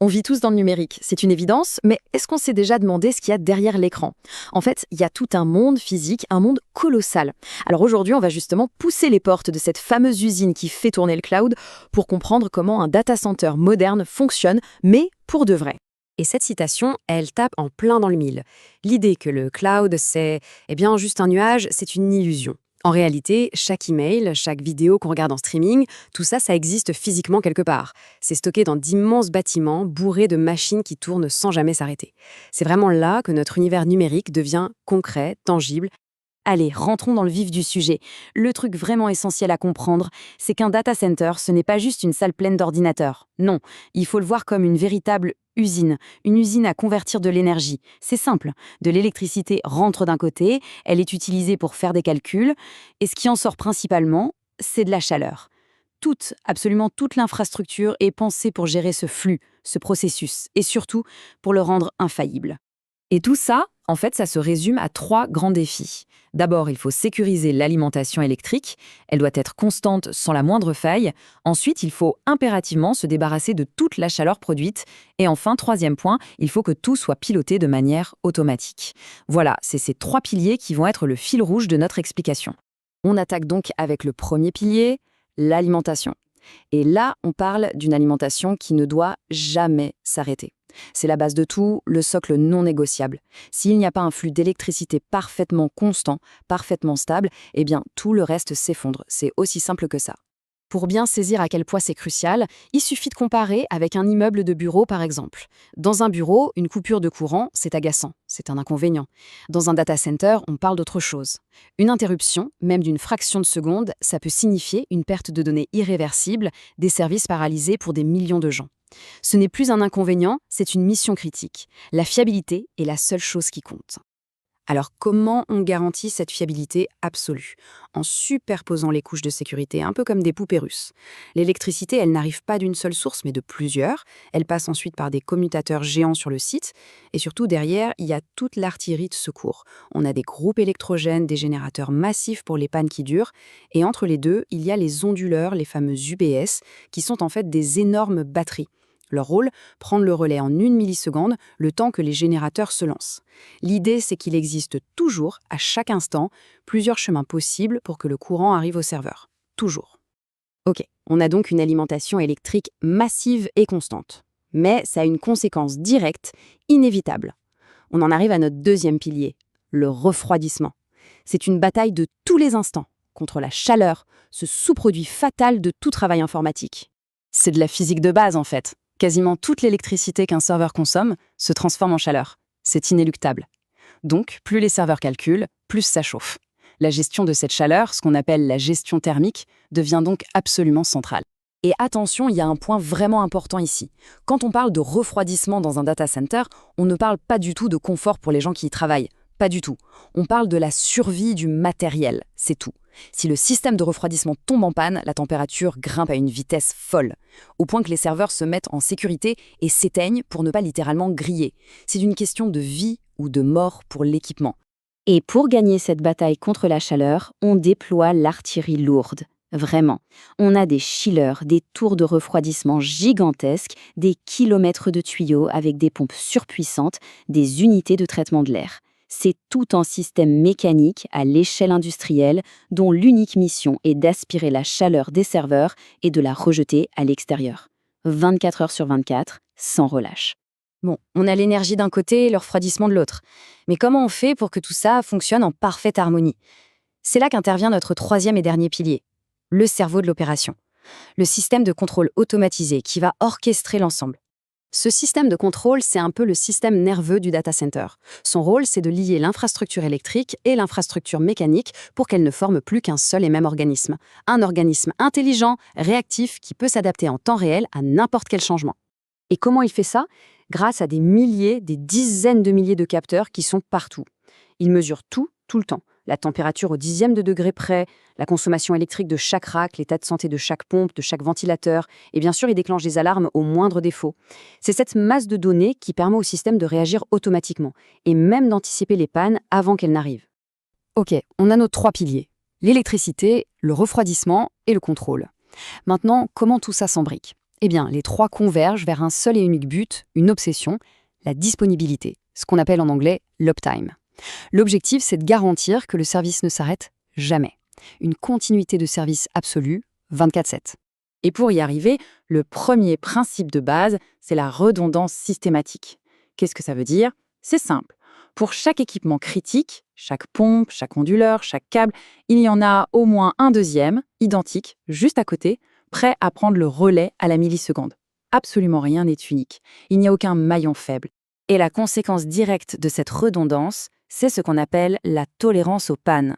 On vit tous dans le numérique, c'est une évidence, mais est-ce qu'on s'est déjà demandé ce qu'il y a derrière l'écran? En fait, il y a tout un monde physique, un monde colossal. Alors aujourd'hui, on va justement pousser les portes de cette fameuse usine qui fait tourner le cloud pour comprendre comment un data center moderne fonctionne, mais pour de vrai. Et cette citation, elle tape en plein dans le mille. L'idée que le cloud, c'est juste un nuage, c'est une illusion. En réalité, chaque email, chaque vidéo qu'on regarde en streaming, tout ça, ça existe physiquement quelque part. C'est stocké dans d'immenses bâtiments bourrés de machines qui tournent sans jamais s'arrêter. C'est vraiment là que notre univers numérique devient concret, tangible. Allez, rentrons dans le vif du sujet. Le truc vraiment essentiel à comprendre, c'est qu'un data center, ce n'est pas juste une salle pleine d'ordinateurs. Non, il faut le voir comme une véritable usine, une usine à convertir de l'énergie. C'est simple, de l'électricité rentre d'un côté, elle est utilisée pour faire des calculs, et ce qui en sort principalement, c'est de la chaleur. Absolument toute l'infrastructure est pensée pour gérer ce flux, ce processus, et surtout pour le rendre infaillible. Et tout ça, en fait, ça se résume à trois grands défis. D'abord, il faut sécuriser l'alimentation électrique. Elle doit être constante sans la moindre faille. Ensuite, il faut impérativement se débarrasser de toute la chaleur produite. Et enfin, troisième point, il faut que tout soit piloté de manière automatique. Voilà, c'est ces trois piliers qui vont être le fil rouge de notre explication. On attaque donc avec le premier pilier, l'alimentation. Et là, on parle d'une alimentation qui ne doit jamais s'arrêter. C'est la base de tout, le socle non négociable. S'il n'y a pas un flux d'électricité parfaitement constant, parfaitement stable, eh bien tout le reste s'effondre. C'est aussi simple que ça. Pour bien saisir à quel point c'est crucial, il suffit de comparer avec un immeuble de bureau par exemple. Dans un bureau, une coupure de courant, c'est agaçant, c'est un inconvénient. Dans un data center, on parle d'autre chose. Une interruption, même d'une fraction de seconde, ça peut signifier une perte de données irréversible, des services paralysés pour des millions de gens. Ce n'est plus un inconvénient, c'est une mission critique. La fiabilité est la seule chose qui compte. Alors comment on garantit cette fiabilité absolue? En superposant les couches de sécurité, un peu comme des poupées russes. L'électricité, elle n'arrive pas d'une seule source, mais de plusieurs. Elle passe ensuite par des commutateurs géants sur le site. Et surtout, derrière, il y a toute l'artillerie de secours. On a des groupes électrogènes, des générateurs massifs pour les pannes qui durent. Et entre les deux, il y a les onduleurs, les fameux UBS, qui sont en fait des énormes batteries. Leur rôle, prendre le relais en 1 milliseconde, le temps que les générateurs se lancent. L'idée, c'est qu'il existe toujours, à chaque instant, plusieurs chemins possibles pour que le courant arrive au serveur. Toujours. Ok, on a donc une alimentation électrique massive et constante. Mais ça a une conséquence directe, inévitable. On en arrive à notre deuxième pilier, le refroidissement. C'est une bataille de tous les instants, contre la chaleur, ce sous-produit fatal de tout travail informatique. C'est de la physique de base, en fait. Quasiment toute l'électricité qu'un serveur consomme se transforme en chaleur. C'est inéluctable. Donc, plus les serveurs calculent, plus ça chauffe. La gestion de cette chaleur, ce qu'on appelle la gestion thermique, devient donc absolument centrale. Et attention, il y a un point vraiment important ici. Quand on parle de refroidissement dans un data center, on ne parle pas du tout de confort pour les gens qui y travaillent. Pas du tout. On parle de la survie du matériel, c'est tout. Si le système de refroidissement tombe en panne, la température grimpe à une vitesse folle, au point que les serveurs se mettent en sécurité et s'éteignent pour ne pas littéralement griller. C'est une question de vie ou de mort pour l'équipement. Et pour gagner cette bataille contre la chaleur, on déploie l'artillerie lourde. Vraiment. On a des chillers, des tours de refroidissement gigantesques, des kilomètres de tuyaux avec des pompes surpuissantes, des unités de traitement de l'air. C'est tout un système mécanique à l'échelle industrielle dont l'unique mission est d'aspirer la chaleur des serveurs et de la rejeter à l'extérieur. 24 heures sur 24, sans relâche. Bon, on a l'énergie d'un côté et le refroidissement de l'autre. Mais comment on fait pour que tout ça fonctionne en parfaite harmonie? C'est là qu'intervient notre troisième et dernier pilier, le cerveau de l'opération. Le système de contrôle automatisé qui va orchestrer l'ensemble. Ce système de contrôle, c'est un peu le système nerveux du data center. Son rôle, c'est de lier l'infrastructure électrique et l'infrastructure mécanique pour qu'elles ne forment plus qu'un seul et même organisme. Un organisme intelligent, réactif, qui peut s'adapter en temps réel à n'importe quel changement. Et comment il fait ça? Grâce à des milliers, des dizaines de milliers de capteurs qui sont partout. Il mesure tout le temps. La température au dixième de degré près, la consommation électrique de chaque rack, l'état de santé de chaque pompe, de chaque ventilateur, et bien sûr, il déclenche des alarmes au moindre défaut. C'est cette masse de données qui permet au système de réagir automatiquement, et même d'anticiper les pannes avant qu'elles n'arrivent. Ok, on a nos trois piliers, l'électricité, le refroidissement et le contrôle. Maintenant, comment tout ça s'embrique? Eh bien, les trois convergent vers un seul et unique but, une obsession, la disponibilité, ce qu'on appelle en anglais l'uptime. L'objectif, c'est de garantir que le service ne s'arrête jamais. Une continuité de service absolue, 24/7. Et pour y arriver, le premier principe de base, c'est la redondance systématique. Qu'est-ce que ça veut dire? C'est simple. Pour chaque équipement critique, chaque pompe, chaque onduleur, chaque câble, il y en a au moins un deuxième, identique, juste à côté, prêt à prendre le relais à la milliseconde. Absolument rien n'est unique. Il n'y a aucun maillon faible. Et la conséquence directe de cette redondance, c'est ce qu'on appelle la tolérance aux pannes.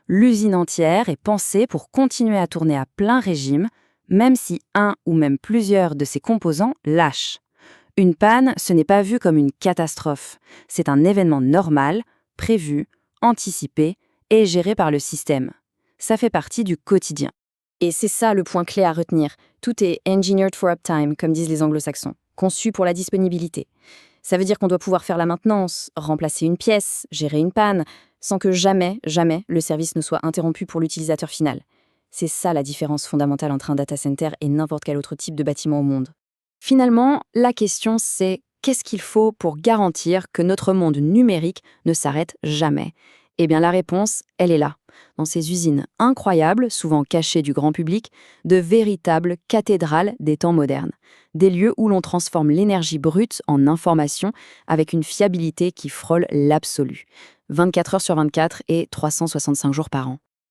L'usine entière est pensée pour continuer à tourner à plein régime, même si un ou même plusieurs de ses composants lâchent. Une panne, ce n'est pas vu comme une catastrophe. C'est un événement normal, prévu, anticipé et géré par le système. Ça fait partie du quotidien. Et c'est ça le point clé à retenir. Tout est engineered for uptime, comme disent les anglo-saxons, conçu pour la disponibilité. Ça veut dire qu'on doit pouvoir faire la maintenance, remplacer une pièce, gérer une panne, sans que jamais le service ne soit interrompu pour l'utilisateur final. C'est ça la différence fondamentale entre un data center et n'importe quel autre type de bâtiment au monde. Finalement, la question c'est qu'est-ce qu'il faut pour garantir que notre monde numérique ne s'arrête jamais? Eh bien la réponse, elle est là, dans ces usines incroyables, souvent cachées du grand public, de véritables cathédrales des temps modernes. Des lieux où l'on transforme l'énergie brute en information avec une fiabilité qui frôle l'absolu. 24 heures sur 24 et 365 jours par an.